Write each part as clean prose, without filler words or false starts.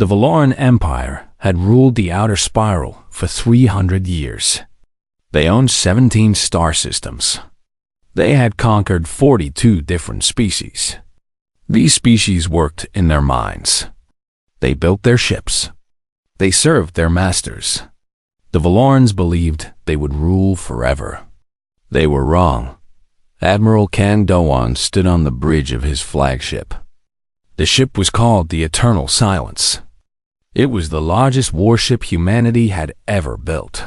The Valoran Empire had ruled the Outer Spiral for 300 years. They owned 17 star systems. They had conquered 42 different species. These species worked in their mines. They built their ships. They served their masters. The Valorans believed they would rule forever. They were wrong. Admiral Kang Doan stood on the bridge of his flagship. The ship was called the Eternal Silence. It was the largest warship humanity had ever built.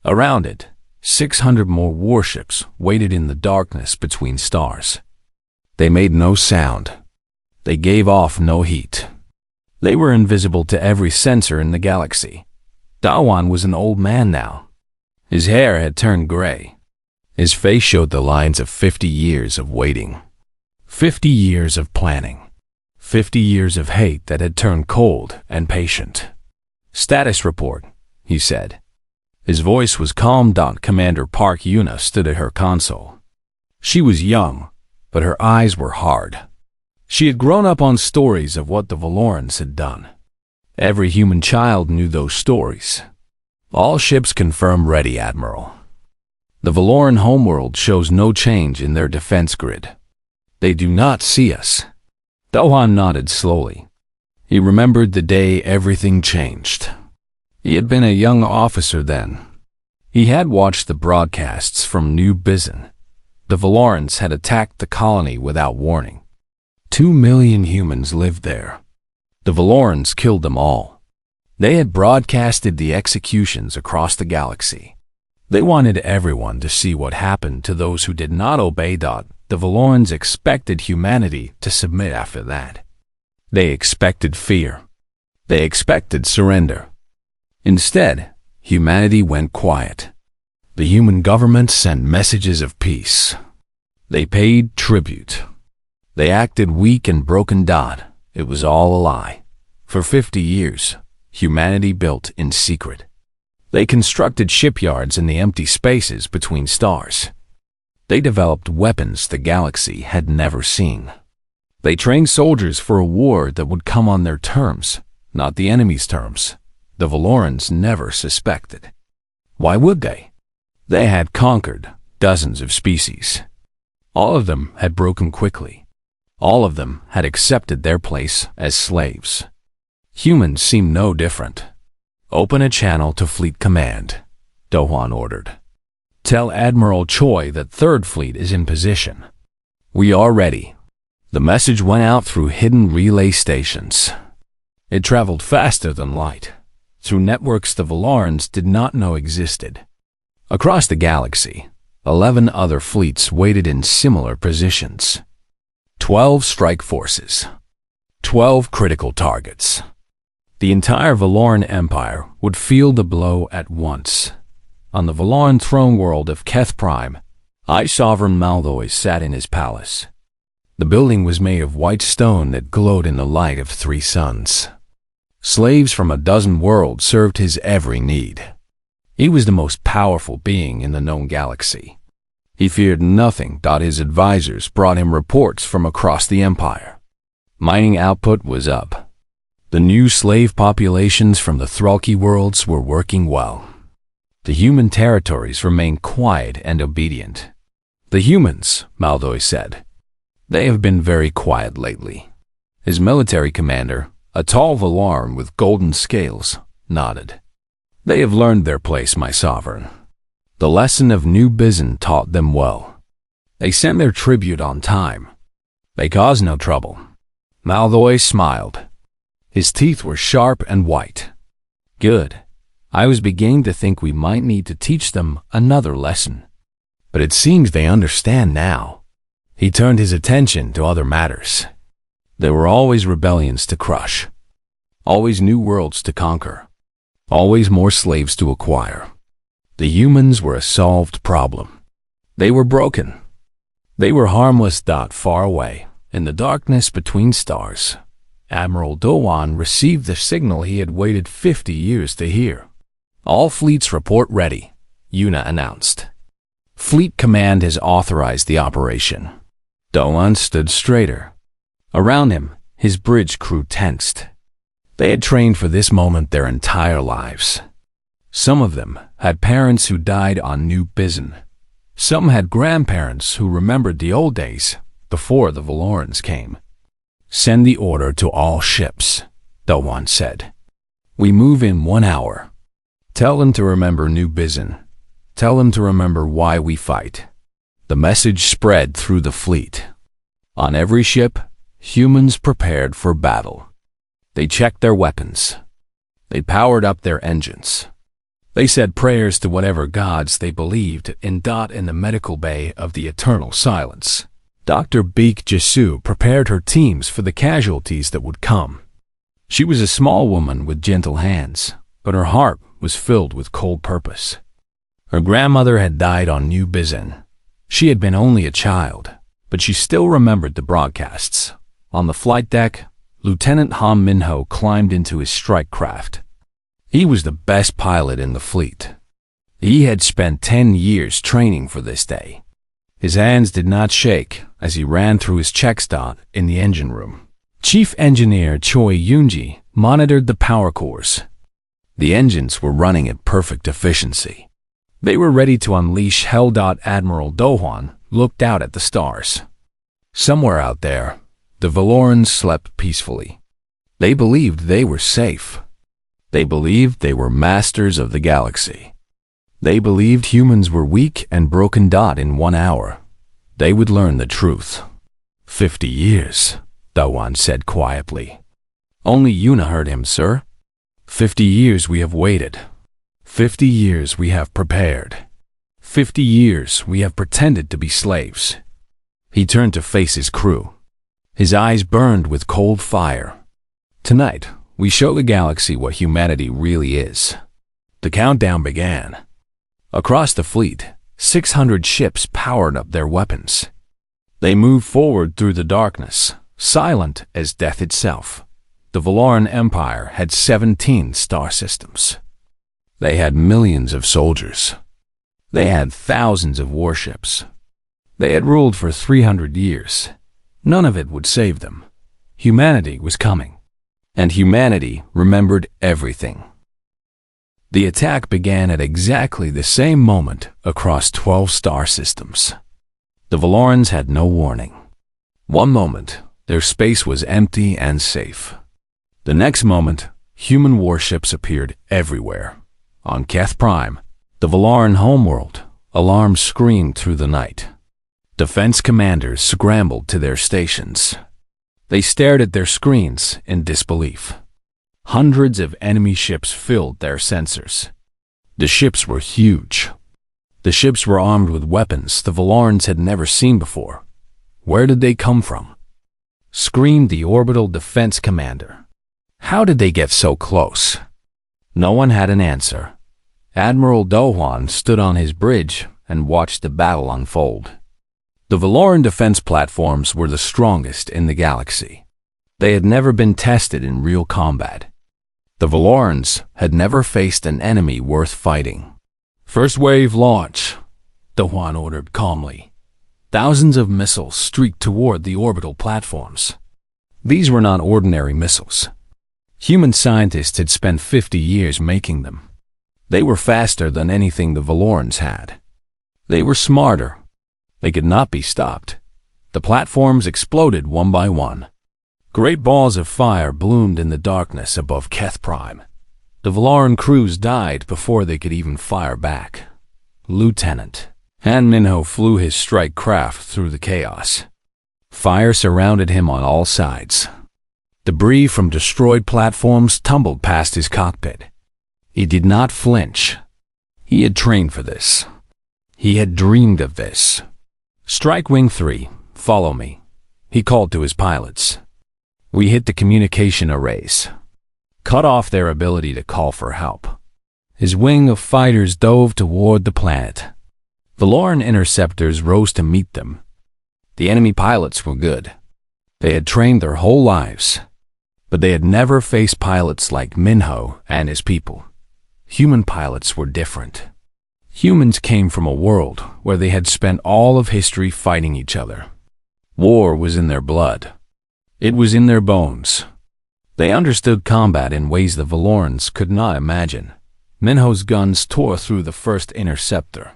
Around it, 600 more warships waited in the darkness between stars. They made no sound. They gave off no heat. They were invisible to every sensor in the galaxy. Dawan was an old man now. His hair had turned gray. His face showed the lines of 50 years of waiting. 50 years of planning. 50 years of hate that had turned cold and patient. "Status report," he said. His voice was calm. Commander Park Yuna stood at her console. She was young, but her eyes were hard. She had grown up on stories of what the Valorans had done. Every human child knew those stories. "All ships confirm ready, Admiral. The Valoran homeworld shows no change in their defense grid. They do not see us." Dohan nodded slowly. He remembered the day everything changed. He had been a young officer then. He had watched the broadcasts from New Bizin. The Valorans had attacked the colony without warning. 2 million humans lived there. The Valorans killed them all. They had broadcasted the executions across the galaxy. They wanted everyone to see what happened to those who did not obey. The Valorans expected humanity to submit after that. They expected fear. They expected surrender. Instead, humanity went quiet. The human government sent messages of peace. They paid tribute. They acted weak and broken. It was all a lie. For 50 years, humanity built in secret. They constructed shipyards in the empty spaces between stars. They developed weapons the galaxy had never seen. They trained soldiers for a war that would come on their terms, not the enemy's terms. The Valorans never suspected. Why would they? They had conquered dozens of species. All of them had broken quickly. All of them had accepted their place as slaves. Humans seemed no different. "Open a channel to Fleet Command," Dohan ordered. "Tell Admiral Choi that Third Fleet is in position. We are ready." The message went out through hidden relay stations. It traveled faster than light, through networks the Valorans did not know existed. Across the galaxy, 11 other fleets waited in similar positions. 12 strike forces. 12 critical targets. The entire Valoran Empire would feel the blow at once. On the Valoran throne world of Keth Prime, High Sovereign Maldoy sat in his palace. The building was made of white stone that glowed in the light of 3 suns. Slaves from a dozen worlds served his every need. He was the most powerful being in the known galaxy. He feared nothing. His advisors brought him reports from across the empire. Mining output was up. The new slave populations from the Thralky worlds were working well. The human territories remained quiet and obedient. "The humans," Maldoy said. "They have been very quiet lately." His military commander, a tall Valoran with golden scales, nodded. "They have learned their place, my sovereign. The lesson of New Bizin taught them well. They sent their tribute on time. They caused no trouble." Maldoy smiled. His teeth were sharp and white. "Good. I was beginning to think we might need to teach them another lesson. But it seems they understand now." He turned his attention to other matters. There were always rebellions to crush. Always new worlds to conquer. Always more slaves to acquire. The humans were a solved problem. They were broken. They were harmless. Far away, in the darkness between stars, Admiral Doan received the signal he had waited 50 years to hear. "All fleets report ready," Yuna announced. "Fleet Command has authorized the operation." Doan stood straighter. Around him, his bridge crew tensed. They had trained for this moment their entire lives. Some of them had parents who died on New Bizen. Some had grandparents who remembered the old days before the Valorans came. "Send the order to all ships," the one said. "We move in 1 hour. Tell them to remember New Bizen. Tell them to remember why we fight." The message spread through the fleet. On every ship, humans prepared for battle. They checked their weapons. They powered up their engines. They said prayers to whatever gods they believed in. In the medical bay of the eternal silence, Dr. Beek Jesu prepared her teams for the casualties that would come. She was a small woman with gentle hands, but her heart was filled with cold purpose. Her grandmother had died on New Bizen. She had been only a child, but she still remembered the broadcasts. On the flight deck, Lieutenant Han Minho climbed into his strike craft. He was the best pilot in the fleet. He had spent 10 years training for this day. His hands did not shake as he ran through his checks. In the engine room, Chief Engineer Choi Yoonji monitored the power cores. The engines were running at perfect efficiency. They were ready to unleash hell. Admiral Do-hwan looked out at the stars. Somewhere out there, the Valorans slept peacefully. They believed they were safe. They believed they were masters of the galaxy. They believed humans were weak and broken. In 1 hour, they would learn the truth. 50 years, Do-hwan said quietly. Only Yuna heard him, sir. 50 years we have waited. 50 years we have prepared. 50 years we have pretended to be slaves. He turned to face his crew. His eyes burned with cold fire. Tonight, we show the galaxy what humanity really is. The countdown began. Across the fleet, 600 ships powered up their weapons. They moved forward through the darkness, silent as death itself. The Valoran Empire had 17 star systems. They had millions of soldiers. They had thousands of warships. They had ruled for 300 years. None of it would save them. Humanity was coming. And humanity remembered everything. The attack began at exactly the same moment across 12 star systems. The Valorans had no warning. One moment, their space was empty and safe. The next moment, human warships appeared everywhere. On Keth Prime, the Valoran homeworld, alarms screamed through the night. Defense commanders scrambled to their stations. They stared at their screens in disbelief. Hundreds of enemy ships filled their sensors. The ships were huge. The ships were armed with weapons the Valorans had never seen before. Where did they come from? Screamed the orbital defense commander. How did they get so close? No one had an answer. Admiral Do-hwan stood on his bridge and watched the battle unfold. The Valoran defense platforms were the strongest in the galaxy. They had never been tested in real combat. The Valorans had never faced an enemy worth fighting. "First wave launch," Do-hwan ordered calmly. Thousands of missiles streaked toward the orbital platforms. These were not ordinary missiles. Human scientists had spent 50 years making them. They were faster than anything the Valorans had. They were smarter. They could not be stopped. The platforms exploded one by one. Great balls of fire bloomed in the darkness above Keth Prime. The Valoran crews died before they could even fire back. Lieutenant Han Minho flew his strike craft through the chaos. Fire surrounded him on all sides. Debris from destroyed platforms tumbled past his cockpit. He did not flinch. He had trained for this. He had dreamed of this. "Strike Wing 3, follow me," he called to his pilots. We hit the communication arrays. Cut off their ability to call for help. His wing of fighters dove toward the planet. Valoran interceptors rose to meet them. The enemy pilots were good. They had trained their whole lives. But they had never faced pilots like Minho and his people. Human pilots were different. Humans came from a world where they had spent all of history fighting each other. War was in their blood. It was in their bones. They understood combat in ways the Valorans could not imagine. Minho's guns tore through the first interceptor.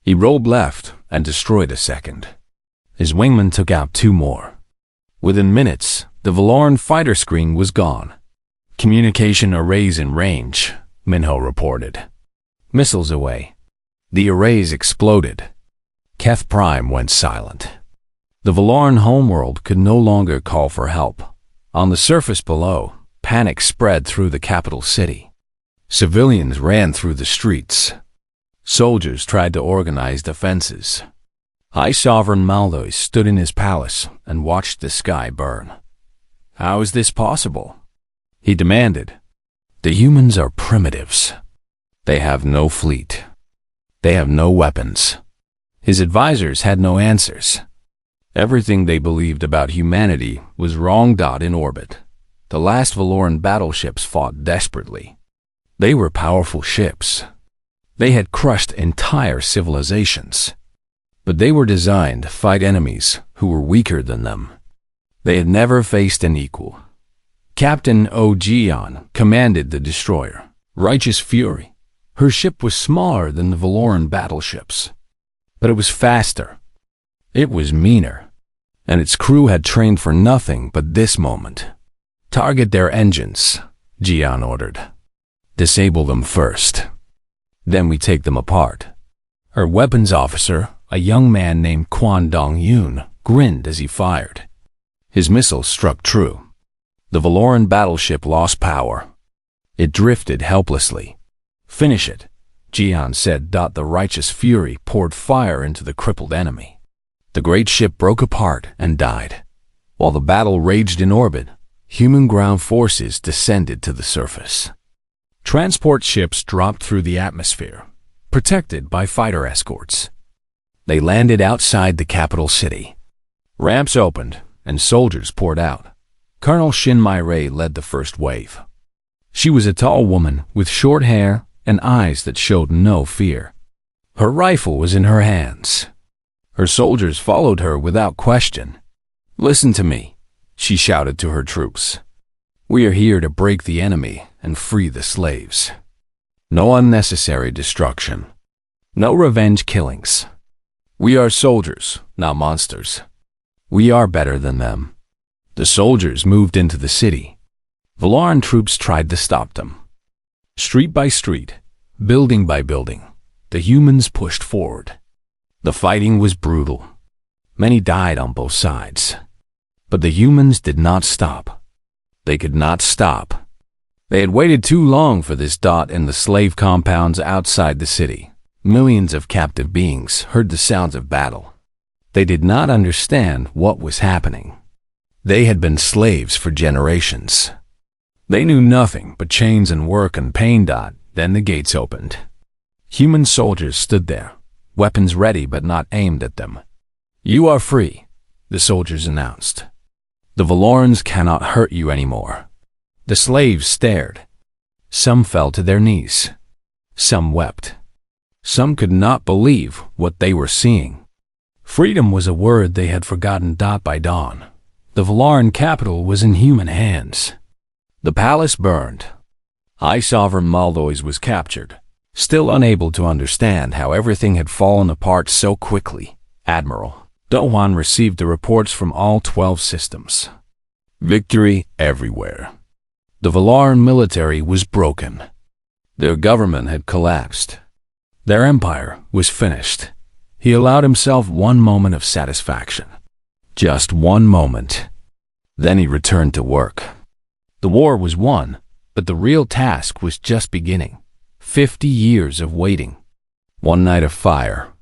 He rolled left and destroyed a second. His wingman took out 2 more. Within minutes, the Valoran fighter screen was gone. Communication arrays in range, Minho reported. Missiles away. The arrays exploded. Keth Prime went silent. The Valoran homeworld could no longer call for help. On the surface below, panic spread through the capital city. Civilians ran through the streets. Soldiers tried to organize defenses. High Sovereign Maldois stood in his palace and watched the sky burn. "How is this possible?" he demanded. "The humans are primitives. They have no fleet. They have no weapons." His advisors had no answers. Everything they believed about humanity was wrong. In orbit, the last Valoran battleships fought desperately. They were powerful ships. They had crushed entire civilizations. But they were designed to fight enemies who were weaker than them. They had never faced an equal. Captain Ogeon commanded the destroyer, Righteous Fury. Her ship was smaller than the Valoran battleships, but it was faster. It was meaner, and its crew had trained for nothing but this moment. "Target their engines," Geon ordered. "Disable them first. Then we take them apart." Her weapons officer, a young man named Quan Dong-yoon, grinned as he fired. His missile struck true. The Valoran battleship lost power. It drifted helplessly. "Finish it," Geon said. The Righteous Fury poured fire into the crippled enemy. The great ship broke apart and died. While the battle raged in orbit, human ground forces descended to the surface. Transport ships dropped through the atmosphere, protected by fighter escorts. They landed outside the capital city. Ramps opened, and soldiers poured out. Colonel Shin Mai-rei led the first wave. She was a tall woman with short hair and eyes that showed no fear. Her rifle was in her hands. Her soldiers followed her without question. "Listen to me," she shouted to her troops. "We are here to break the enemy and free the slaves. No unnecessary destruction. No revenge killings. We are soldiers, not monsters. We are better than them." The soldiers moved into the city. Valoran troops tried to stop them. Street by street, building by building, the humans pushed forward. The fighting was brutal. Many died on both sides. But the humans did not stop. They could not stop. They had waited too long for this. In the slave compounds outside the city, millions of captive beings heard the sounds of battle. They did not understand what was happening. They had been slaves for generations. They knew nothing but chains and work and pain. Then the gates opened. Human soldiers stood there, weapons ready but not aimed at them. "You are free," the soldiers announced. "The Valorans cannot hurt you anymore." The slaves stared. Some fell to their knees. Some wept. Some could not believe what they were seeing. Freedom was a word they had forgotten. By dawn, the Valoran capital was in human hands. The palace burned. High Sovereign Maldois was captured. Still unable to understand how everything had fallen apart so quickly, Admiral Dohan received the reports from all 12 systems. Victory everywhere. The Valoran military was broken. Their government had collapsed. Their empire was finished. He allowed himself one moment of satisfaction. Just one moment. Then he returned to work. The war was won, but the real task was just beginning. 50 years of waiting. One night of fire.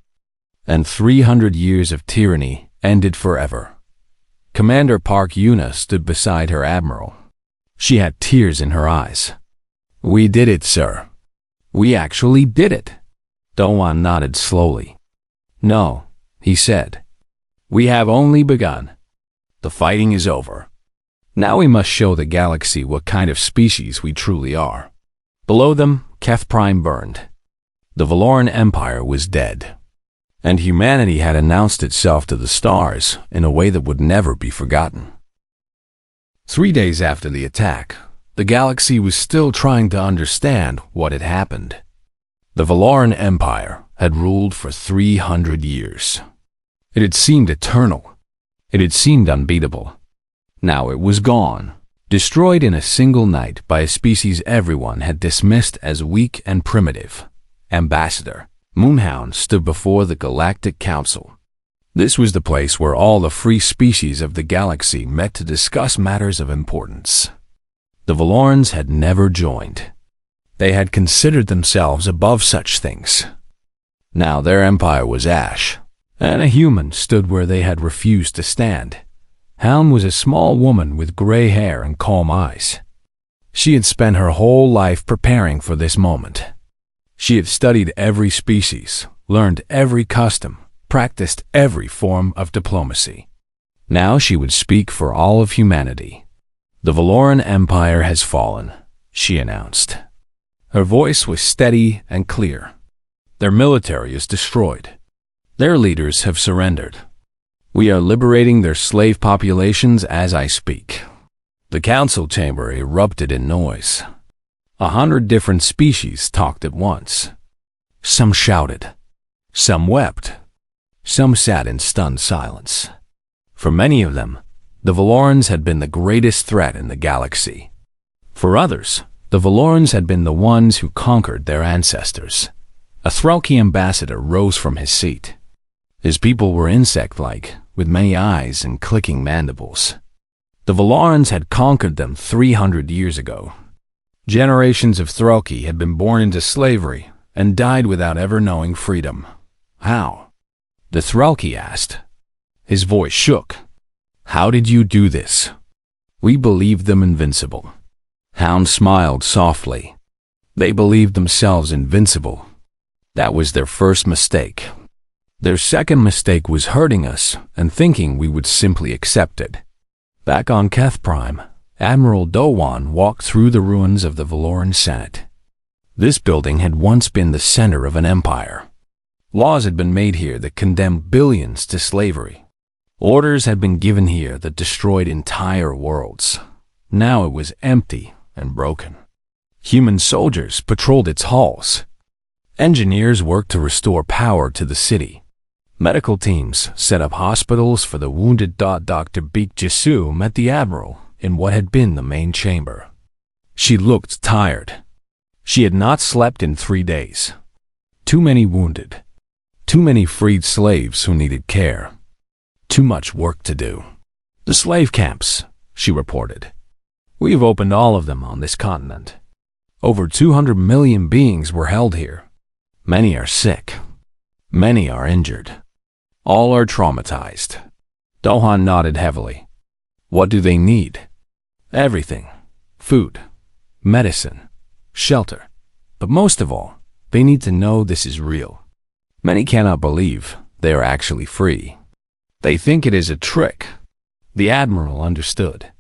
And 300 years of tyranny ended forever. Commander Park Yuna stood beside her admiral. She had tears in her eyes. "We did it, sir. We actually did it." Doan nodded slowly. "No," he said. "We have only begun. The fighting is over. Now we must show the galaxy what kind of species we truly are." Below them, Keth Prime burned. The Valoran Empire was dead. And humanity had announced itself to the stars in a way that would never be forgotten. 3 days after the attack, the galaxy was still trying to understand what had happened. The Valoran Empire had ruled for 300 years. It had seemed eternal. It had seemed unbeatable. Now it was gone, destroyed in a single night by a species everyone had dismissed as weak and primitive. Ambassador Moonhound stood before the Galactic Council. This was the place where all the free species of the galaxy met to discuss matters of importance. The Valorans had never joined. They had considered themselves above such things. Now their empire was ash, and a human stood where they had refused to stand. Helm was a small woman with gray hair and calm eyes. She had spent her whole life preparing for this moment. She had studied every species, learned every custom, practiced every form of diplomacy. Now she would speak for all of humanity. "The Valoran Empire has fallen," she announced. Her voice was steady and clear. "Their military is destroyed. Their leaders have surrendered. We are liberating their slave populations as I speak." The council chamber erupted in noise. 100 different species talked at once. Some shouted. Some wept. Some sat in stunned silence. For many of them, the Valorans had been the greatest threat in the galaxy. For others, the Valorans had been the ones who conquered their ancestors. A Threlki ambassador rose from his seat. His people were insect-like, with many eyes and clicking mandibles. The Valorans had conquered them 300 years ago. Generations of Threlki had been born into slavery and died without ever knowing freedom. How? The Threlki asked. His voice shook. "How did you do this?" "We believed them invincible." Hound smiled softly. They believed themselves invincible. That was their first mistake. Their second mistake was hurting us and thinking we would simply accept it. Back on Keth Prime, Admiral Dowan walked through the ruins of the Valoran Senate. This building had once been the center of an empire. Laws had been made here that condemned billions to slavery. Orders had been given here that destroyed entire worlds. Now it was empty and broken. Human soldiers patrolled its halls. Engineers worked to restore power to the city. Medical teams set up hospitals for the wounded. Dr. Beek Jisu met the Admiral in what had been the main chamber. She looked tired. She had not slept in 3 days. Too many wounded. Too many freed slaves who needed care. Too much work to do. "The slave camps," she reported. "We've opened all of them on this continent. Over 200 million beings were held here. Many are sick. Many are injured. All are traumatized." Dohan nodded heavily. "What do they need?" "Everything. Food, medicine, shelter. But most of all, they need to know this is real. Many cannot believe they are actually free. They think it is a trick." The Admiral understood.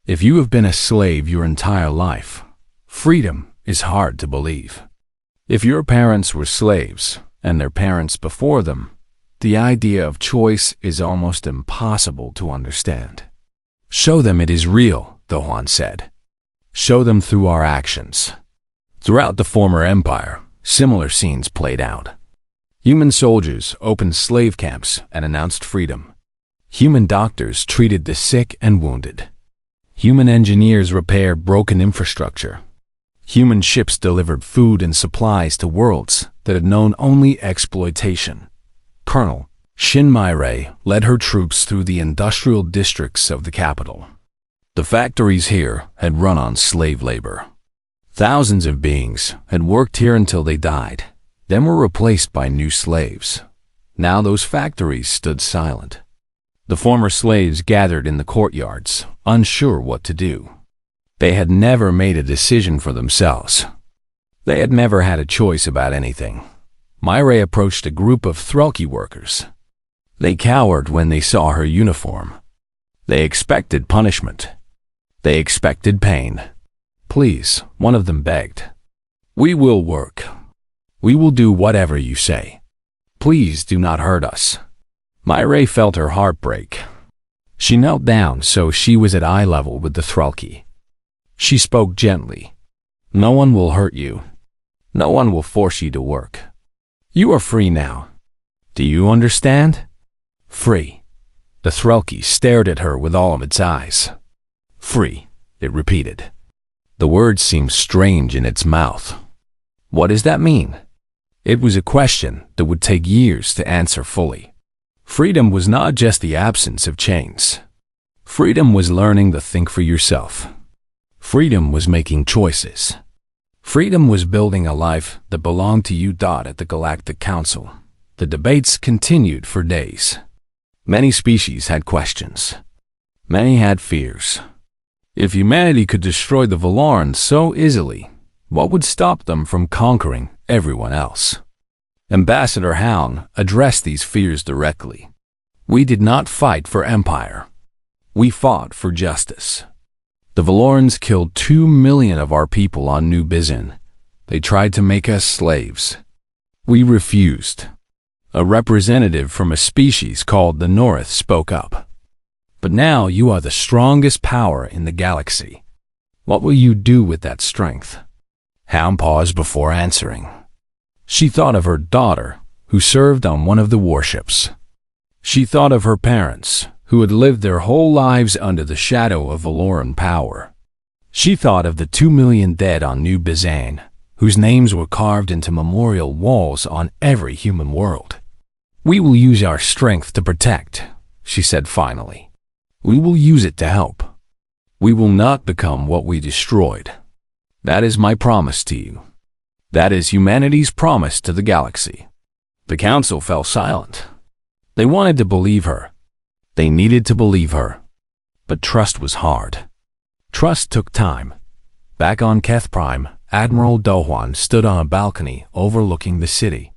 If you have been a slave your entire life, freedom is hard to believe. If your parents were slaves, and their parents before them, the idea of choice is almost impossible to understand. "Show them it is real," Dohan said. "Show them through our actions." Throughout the former empire, similar scenes played out. Human soldiers opened slave camps and announced freedom. Human doctors treated the sick and wounded. Human engineers repaired broken infrastructure. Human ships delivered food and supplies to worlds that had known only exploitation. Colonel Shin Mai-Rei led her troops through the industrial districts of the capital. The factories here had run on slave labor. Thousands of beings had worked here until they died, then were replaced by new slaves. Now those factories stood silent. The former slaves gathered in the courtyards, unsure what to do. They had never made a decision for themselves. They had never had a choice about anything. Mai-Rei approached a group of Threlki workers. They cowered when they saw her uniform. They expected punishment. They expected pain. "Please," one of them begged. "We will work. We will do whatever you say. Please do not hurt us." Mai-Rei felt her heart break. She knelt down so she was at eye level with the Threlki. She spoke gently. No one will hurt you. No one will force you to work. You are free now. Do you understand? Free. The Threlki stared at her with all of its eyes. Free, it repeated. The word seemed strange in its mouth. What does that mean? It was a question that would take years to answer fully. Freedom was not just the absence of chains. Freedom was learning to think for yourself. Freedom was making choices. Freedom was building a life that belonged to you. At the Galactic Council, the debates continued for days. Many species had questions. Many had fears. If humanity could destroy the Valorans so easily, what would stop them from conquering everyone else? Ambassador Hound addressed these fears directly. We did not fight for empire. We fought for justice. The Valorans killed 2 million of our people on New Bizin. They tried to make us slaves. We refused. A representative from a species called the North spoke up. But now you are the strongest power in the galaxy. What will you do with that strength? Hound paused before answering. She thought of her daughter, who served on one of the warships. She thought of her parents, who had lived their whole lives under the shadow of Valoran power. She thought of the 2 million dead on New Bizan, whose names were carved into memorial walls on every human world. We will use our strength to protect, she said finally. We will use it to help. We will not become what we destroyed. That is my promise to you. That is humanity's promise to the galaxy. The council fell silent. They wanted to believe her. They needed to believe her. But trust was hard. Trust took time. Back on Keth Prime, Admiral Dohwan stood on a balcony overlooking the city.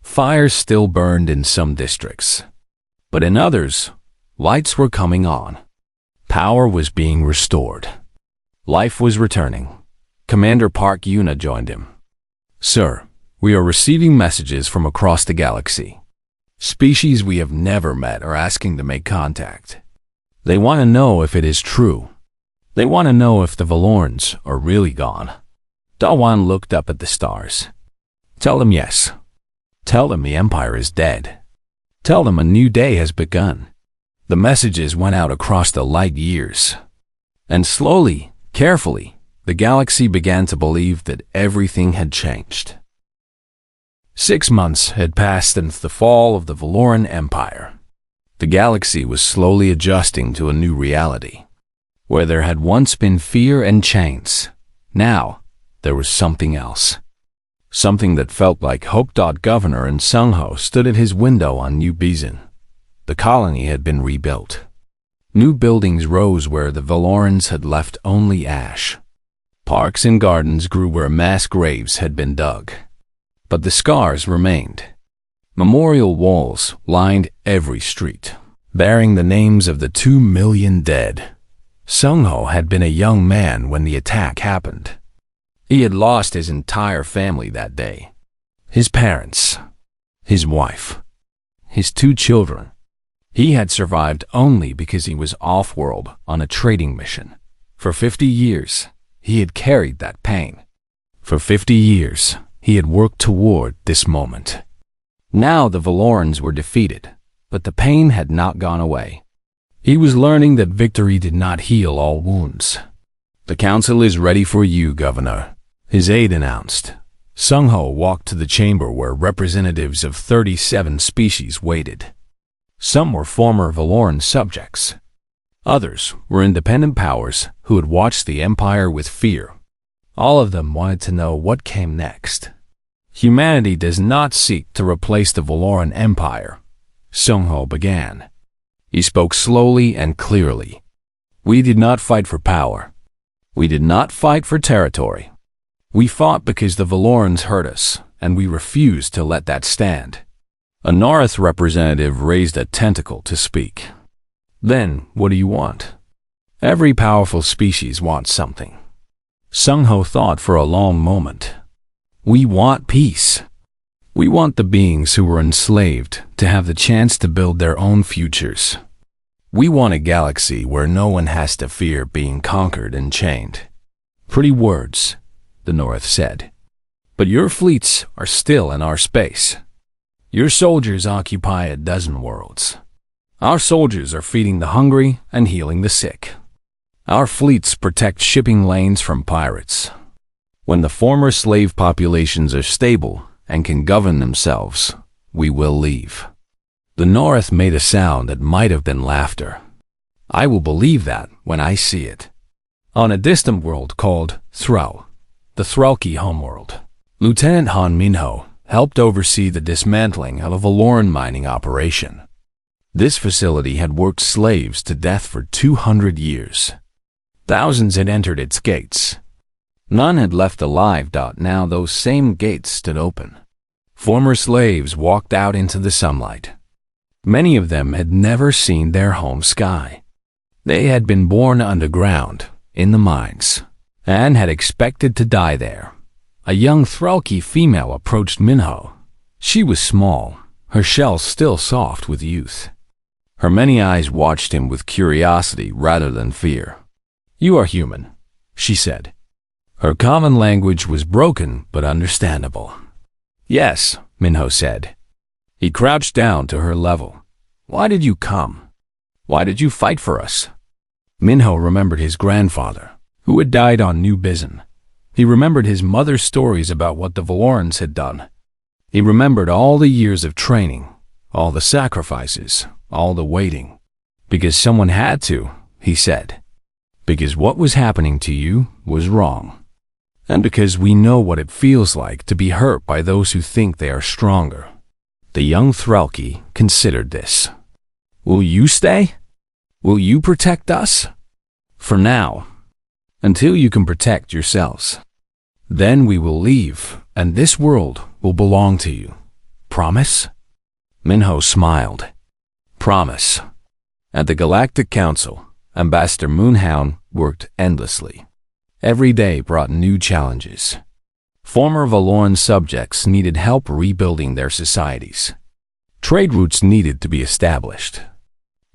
Fires still burned in some districts. But in others, lights were coming on. Power was being restored. Life was returning. Commander Park Yuna joined him. Sir, we are receiving messages from across the galaxy. Species we have never met are asking to make contact. They want to know if it is true. They want to know if the Valorans are really gone. Dawan looked up at the stars. Tell them yes. Tell them the Empire is dead. Tell them a new day has begun. The messages went out across the light years. And slowly, carefully, the galaxy began to believe that everything had changed. 6 months had passed since the fall of the Valoran Empire. The galaxy was slowly adjusting to a new reality. Where there had once been fear and chains, now there was something else. Something that felt like hope. Governor and Sungho stood at his window on New Bizin. The colony had been rebuilt. New buildings rose where the Valorans had left only ash. Parks and gardens grew where mass graves had been dug. But the scars remained. Memorial walls lined every street, bearing the names of the 2 million dead. Sungho had been a young man when the attack happened. He had lost his entire family that day. His parents, his wife, his 2 children. He had survived only because he was off-world on a trading mission. For 50 years, he had carried that pain. For 50 years, he had worked toward this moment. Now the Valorans were defeated, but the pain had not gone away. He was learning that victory did not heal all wounds. The council is ready for you, Governor, his aide announced. Sungho walked to the chamber where representatives of 37 species waited. Some were former Valoran subjects. Others were independent powers who had watched the Empire with fear. All of them wanted to know what came next. Humanity does not seek to replace the Valoran Empire, Sungho began. He spoke slowly and clearly. We did not fight for power. We did not fight for territory. We fought because the Valorans hurt us, and we refused to let that stand. A North representative raised a tentacle to speak. Then, what do you want? Every powerful species wants something. Sungho thought for a long moment. We want peace. We want the beings who were enslaved to have the chance to build their own futures. We want a galaxy where no one has to fear being conquered and chained. Pretty words, the North said. But your fleets are still in our space. Your soldiers occupy a dozen worlds. Our soldiers are feeding the hungry and healing the sick. Our fleets protect shipping lanes from pirates. When the former slave populations are stable and can govern themselves, we will leave. The North made a sound that might have been laughter. I will believe that when I see it. On a distant world called Thrall, the Thralki homeworld, Lieutenant Han Minho helped oversee the dismantling of a Valoran mining operation. This facility had worked slaves to death for 200 years. Thousands had entered its gates. None had left alive. Now those same gates stood open. Former slaves walked out into the sunlight. Many of them had never seen their home sky. They had been born underground, in the mines, and had expected to die there. A young Thralki female approached Minho. She was small, her shell still soft with youth. Her many eyes watched him with curiosity rather than fear. "You are human," she said. Her common language was broken but understandable. "Yes," Minho said. He crouched down to her level. "Why did you come? Why did you fight for us?" Minho remembered his grandfather, who had died on New Bizen. He remembered his mother's stories about what the Valorans had done. He remembered all the years of training, all the sacrifices, all the waiting. "Because someone had to," he said. "Because what was happening to you was wrong. And because we know what it feels like to be hurt by those who think they are stronger." The young Thralki considered this. "Will you stay? Will you protect us?" "For now, until you can protect yourselves. Then we will leave, and this world will belong to you. Promise?" Minho smiled. "Promise." At the Galactic Council, Ambassador Moonhound worked endlessly. Every day brought new challenges. Former Valoran subjects needed help rebuilding their societies. Trade routes needed to be established.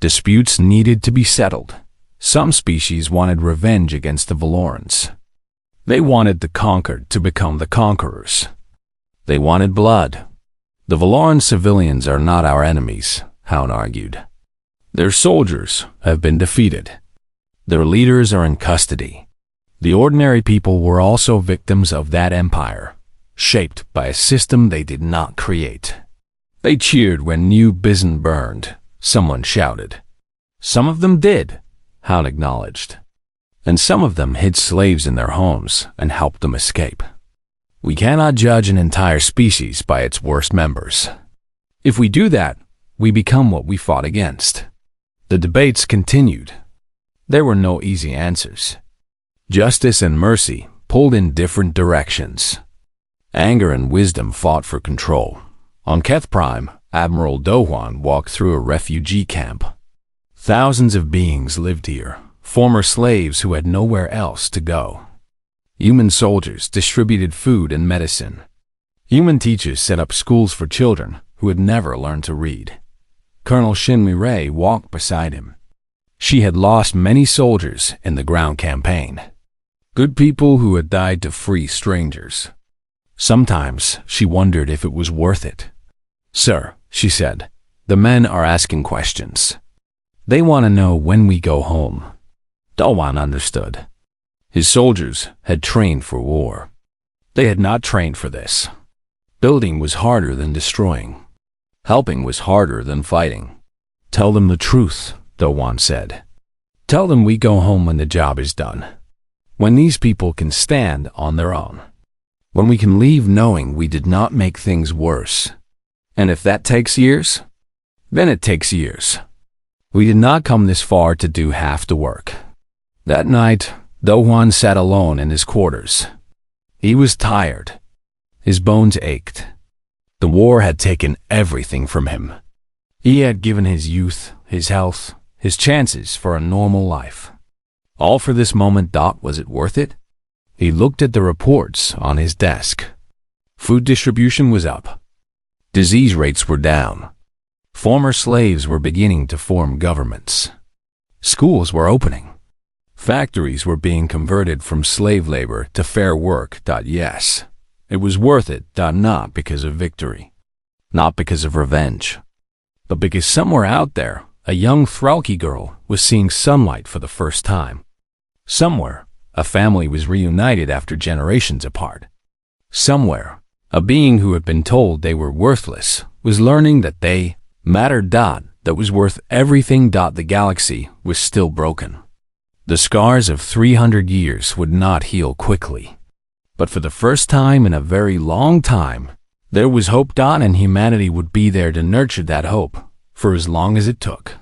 Disputes needed to be settled. Some species wanted revenge against the Valorans. They wanted the conquered to become the conquerors. They wanted blood. "The Valoran civilians are not our enemies," Hound argued. "Their soldiers have been defeated. Their leaders are in custody." The ordinary people were also victims of that empire, shaped by a system they did not create. They cheered when New Bizen burned, someone shouted. "Some of them did," Hound acknowledged. "And some of them hid slaves in their homes and helped them escape. We cannot judge an entire species by its worst members. If we do that, we become what we fought against." The debates continued. There were no easy answers. Justice and mercy pulled in different directions. Anger and wisdom fought for control. On Keth Prime, Admiral Dohwan walked through a refugee camp. Thousands of beings lived here, former slaves who had nowhere else to go. Human soldiers distributed food and medicine. Human teachers set up schools for children who had never learned to read. Colonel Shin Mireille walked beside him. She had lost many soldiers in the ground campaign. Good people who had died to free strangers. Sometimes she wondered if it was worth it. "Sir," she said, "the men are asking questions. They want to know when we go home." Dohwan understood. His soldiers had trained for war. They had not trained for this. Building was harder than destroying. Helping was harder than fighting. "Tell them the truth," Dohwan said. "Tell them we go home when the job is done. When these people can stand on their own. When we can leave knowing we did not make things worse. And if that takes years, then it takes years. We did not come this far to do half the work." That night, Dohwan sat alone in his quarters. He was tired. His bones ached. The war had taken everything from him. He had given his youth, his health, his chances for a normal life. All for this moment. Was it worth it? He looked at the reports on his desk. Food distribution was up. Disease rates were down. Former slaves were beginning to form governments. Schools were opening. Factories were being converted from slave labor to fair work. Yes, it was worth it. Not because of victory, not because of revenge, but because somewhere out there, a young Thralky girl was seeing sunlight for the first time. Somewhere, a family was reunited after generations apart. Somewhere, a being who had been told they were worthless was learning that they mattered. That was worth everything. The galaxy was still broken. The scars of 300 years would not heal quickly. But for the first time in a very long time, there was hope. And humanity would be there to nurture that hope for as long as it took.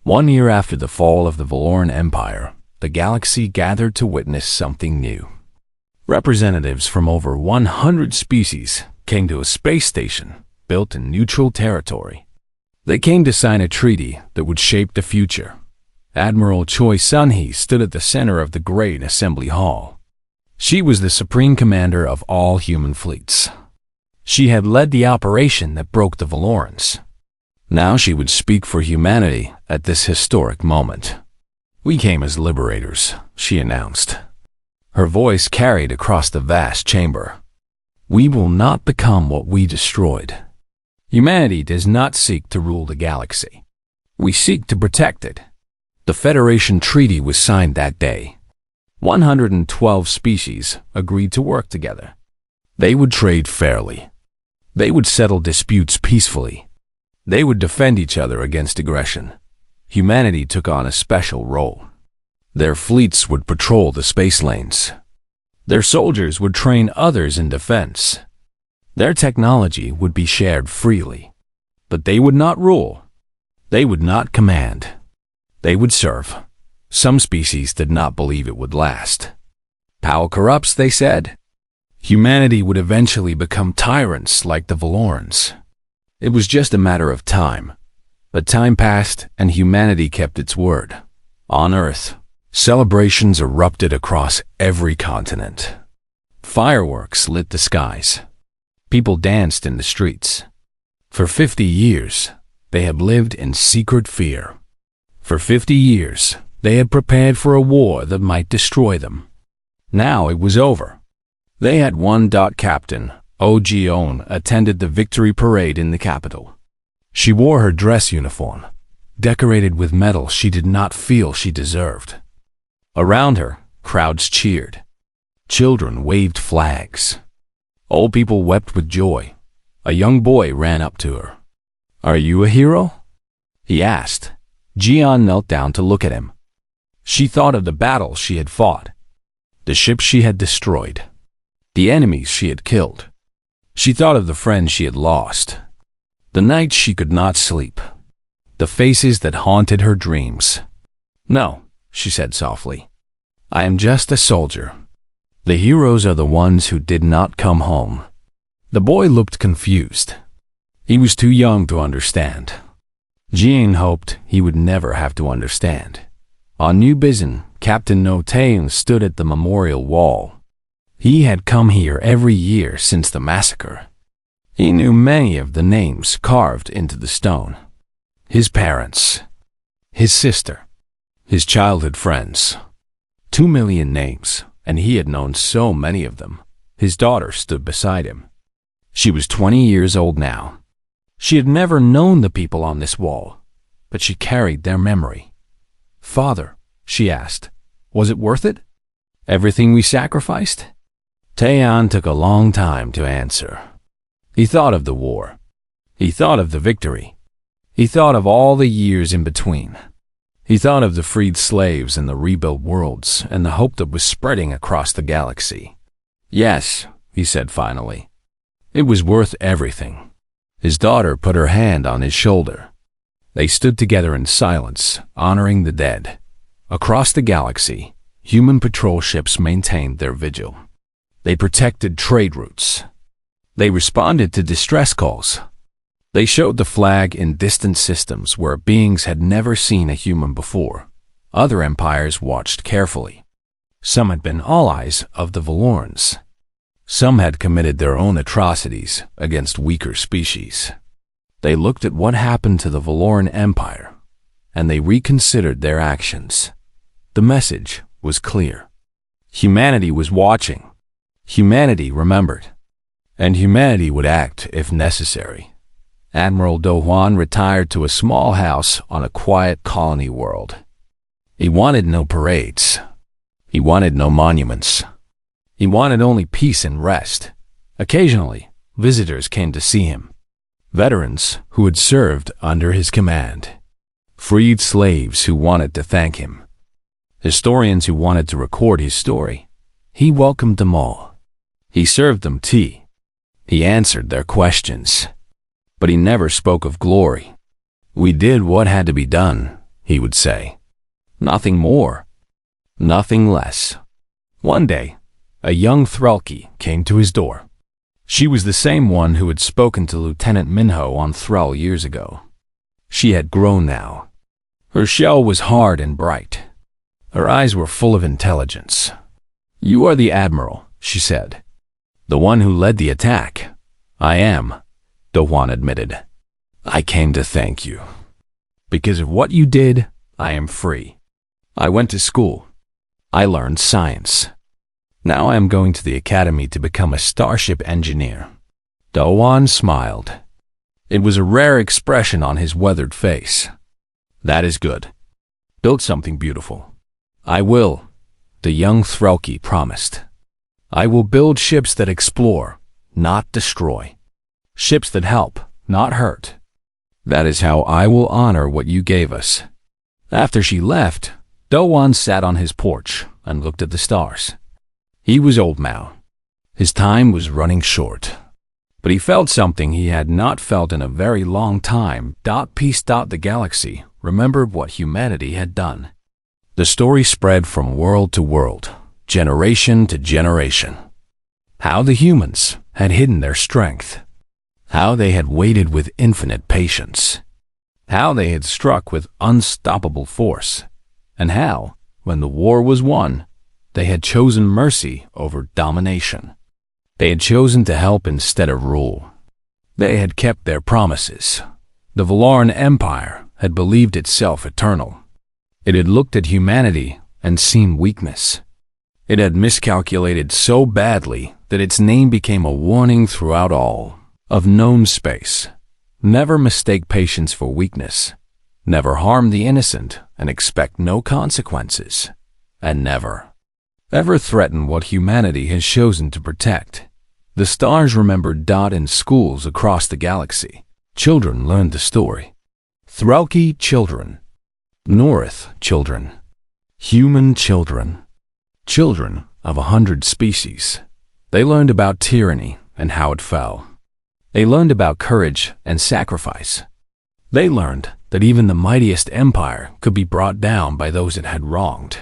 1 year after the fall of the Valoran Empire, the galaxy gathered to witness something new. Representatives from over 100 species came to a space station built in neutral territory. They came to sign a treaty that would shape the future. Admiral Choi Sun-hee stood at the center of the great assembly hall. She was the supreme commander of all human fleets. She had led the operation that broke the Valorans. Now she would speak for humanity at this historic moment. "We came as liberators," she announced. Her voice carried across the vast chamber. "We will not become what we destroyed. Humanity does not seek to rule the galaxy. We seek to protect it." The Federation Treaty was signed that day. 112 species agreed to work together. They would trade fairly. They would settle disputes peacefully. They would defend each other against aggression. Humanity took on a special role. Their fleets would patrol the space lanes. Their soldiers would train others in defense. Their technology would be shared freely. But they would not rule. They would not command. They would serve. Some species did not believe it would last. "Power corrupts," they said. Humanity would eventually become tyrants like the Valorans. It was just a matter of time. But time passed and humanity kept its word. On Earth, celebrations erupted across every continent. Fireworks lit the skies. People danced in the streets. For 50 years, they had lived in secret fear. For 50 years, they had prepared for a war that might destroy them. Now it was over. They had won. Captain Oh Ji-on attended the victory parade in the capital. She wore her dress uniform, decorated with medals she did not feel she deserved. Around her, crowds cheered. Children waved flags. Old people wept with joy. A young boy ran up to her. "Are you a hero?" he asked. Ji-on knelt down to look at him. She thought of the battles she had fought, the ships she had destroyed, the enemies she had killed. She thought of the friends she had lost, the nights she could not sleep, the faces that haunted her dreams. "No," she said softly. "I am just a soldier. The heroes are the ones who did not come home." The boy looked confused. He was too young to understand. Jean hoped he would never have to understand. On New Bizen, Captain No Taeun stood at the memorial wall. He had come here every year since the massacre. He knew many of the names carved into the stone. His parents, his sister, his childhood friends. 2 million names, and he had known so many of them. His daughter stood beside him. She was 20 years old now. She had never known the people on this wall, but she carried their memory. "Father," she asked, "was it worth it? Everything we sacrificed?" Taeyan took a long time to answer. He thought of the war. He thought of the victory. He thought of all the years in between. He thought of the freed slaves and the rebuilt worlds and the hope that was spreading across the galaxy. "Yes," he said finally. "It was worth everything." His daughter put her hand on his shoulder. They stood together in silence, honoring the dead. Across the galaxy, human patrol ships maintained their vigil. They protected trade routes. They responded to distress calls. They showed the flag in distant systems where beings had never seen a human before. Other empires watched carefully. Some had been allies of the Valorans. Some had committed their own atrocities against weaker species. They looked at what happened to the Valoran Empire, and they reconsidered their actions. The message was clear. Humanity was watching. Humanity remembered. And humanity would act if necessary. Admiral Do Hwan retired to a small house on a quiet colony world. He wanted no parades. He wanted no monuments. He wanted only peace and rest. Occasionally, visitors came to see him. Veterans who had served under his command. Freed slaves who wanted to thank him. Historians who wanted to record his story. He welcomed them all. He served them tea. He answered their questions. But he never spoke of glory. We did what had to be done, he would say. Nothing more. Nothing less. One day, a young Threlki came to his door. She was the same one who had spoken to Lieutenant Minho on Thrall years ago. She had grown now. Her shell was hard and bright. Her eyes were full of intelligence. "You are the Admiral," she said. "The one who led the attack." "I am," Do Hwan admitted. "I came to thank you. Because of what you did, I am free. I went to school. I learned science. Now I am going to the academy to become a starship engineer." Do Hwan smiled. It was a rare expression on his weathered face. "That is good. Build something beautiful." "I will," the young Threlki promised. "I will build ships that explore, not destroy. Ships that help, not hurt. That is how I will honor what you gave us." After she left, Do Hwan sat on his porch and looked at the stars. He was old now. His time was running short. But he felt something he had not felt in a very long time. Peace. The galaxy remembered what humanity had done. The story spread from world to world, generation to generation. How the humans had hidden their strength. How they had waited with infinite patience. How they had struck with unstoppable force. And how, when the war was won, they had chosen mercy over domination. They had chosen to help instead of rule. They had kept their promises. The Valoran Empire had believed itself eternal. It had looked at humanity and seen weakness. It had miscalculated so badly that its name became a warning throughout all of known space. Never mistake patience for weakness. Never harm the innocent and expect no consequences. And never, ever threaten what humanity has chosen to protect. The stars remembered in schools across the galaxy. Children learned the story. Threlki children. North children. Human children. Children of 100 species. They learned about tyranny and how it fell. They learned about courage and sacrifice. They learned that even the mightiest empire could be brought down by those it had wronged.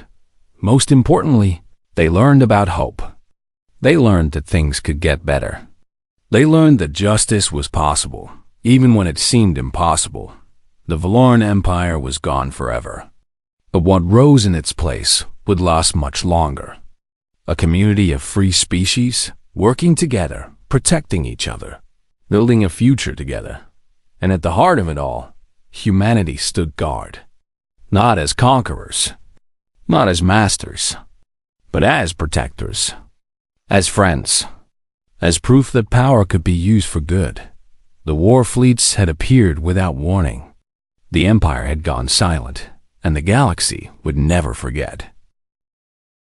Most importantly, they learned about hope. They learned that things could get better. They learned that justice was possible, even when it seemed impossible. The Valoran Empire was gone forever. But what rose in its place would last much longer. A community of free species, working together, protecting each other, building a future together. And at the heart of it all, humanity stood guard. Not as conquerors, not as masters, but as protectors, as friends, as proof that power could be used for good. The war fleets had appeared without warning. The Empire had gone silent, and the galaxy would never forget.